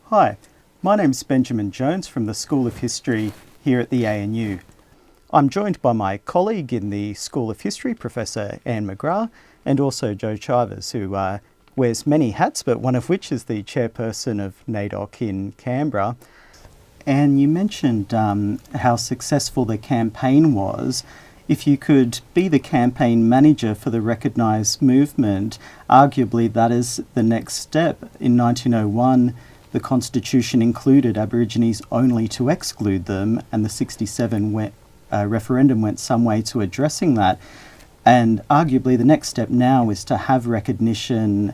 Hi, my name's Benjamin Jones from the School of History here at the ANU. I'm joined by my colleague in the School of History, Professor Ann McGrath, and also Joe Chivers, who wears many hats, but one of which is the chairperson of NAIDOC in Canberra. And you mentioned how successful the campaign was. If you could be the campaign manager for the Recognise movement, arguably that is the next step. In 1901, the Constitution included Aborigines only to exclude them, and the 1967 referendum went some way to addressing that. And arguably the next step now is to have recognition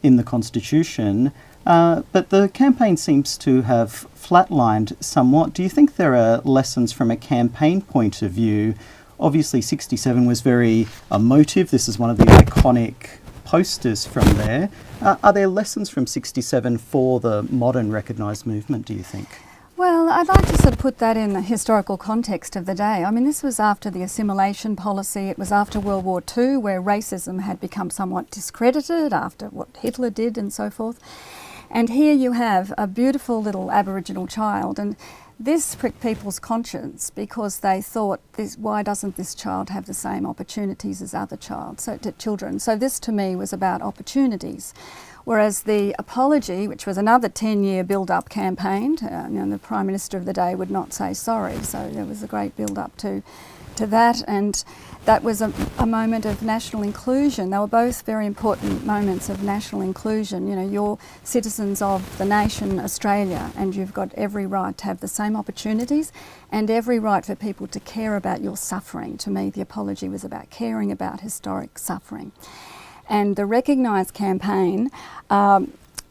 in the Constitution. But the campaign seems to have flatlined somewhat. Do you think there are lessons from a campaign point of view? Obviously 1967 was very emotive. This is one of the iconic posters from there. Are there lessons from 1967 for the modern recognised movement, do you think? Well, I'd like to sort of put that in the historical context of the day. I mean, this was after the assimilation policy. It was after World War II, where racism had become somewhat discredited after what Hitler did and so forth. And here you have a beautiful little Aboriginal child, and this pricked people's conscience because they thought, why doesn't this child have the same opportunities as other children? So this to me was about opportunities. Whereas the apology, which was another 10-year build-up campaign, the Prime Minister of the day would not say sorry, so there was a great build-up to that, and that was a moment of national inclusion. They were both very important moments of national inclusion. You know, you're citizens of the nation Australia, and you've got every right to have the same opportunities and every right for people to care about your suffering. To me, the apology was about caring about historic suffering. And the Recognise campaign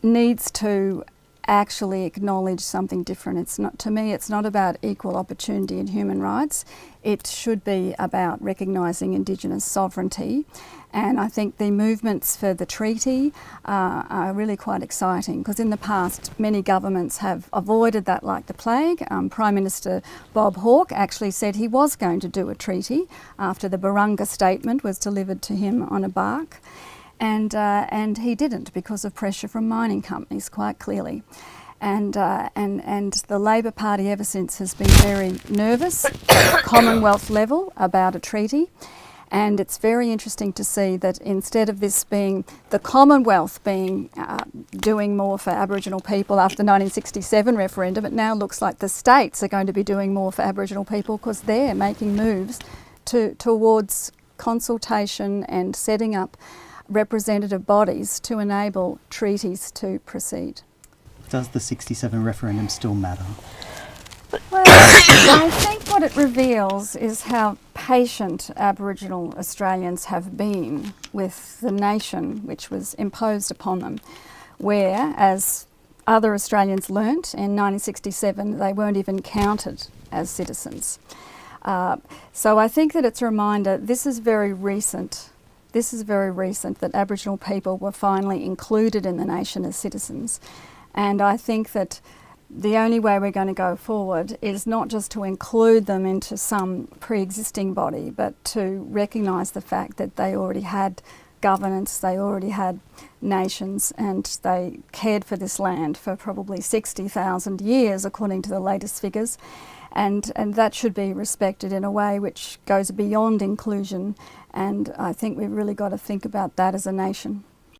needs to actually acknowledge something different. It's not, to me, it's not about equal opportunity and human rights. It should be about recognising Indigenous sovereignty. And I think the movements for the treaty are really quite exciting, because in the past many governments have avoided that like the plague. Prime Minister Bob Hawke actually said he was going to do a treaty after the Barunga Statement was delivered to him on a bark. And he didn't, because of pressure from mining companies, quite clearly. And the Labor Party ever since has been very nervous at Commonwealth level about a treaty. And it's very interesting to see that instead of this being the Commonwealth doing more for Aboriginal people after the 1967 referendum, it now looks like the states are going to be doing more for Aboriginal people, because they're making moves towards consultation and setting up representative bodies to enable treaties to proceed. Does the 1967 referendum still matter? Well, I think what it reveals is how patient Aboriginal Australians have been with the nation which was imposed upon them, where, as other Australians learnt in 1967, they weren't even counted as citizens. So I think that it's a reminder, this is very recent that Aboriginal people were finally included in the nation as citizens. And I think that the only way we're going to go forward is not just to include them into some pre-existing body, but to recognise the fact that they already had governance, they already had nations, and they cared for this land for probably 60,000 years, according to the latest figures. And that should be respected in a way which goes beyond inclusion, and I think we've really got to think about that as a nation.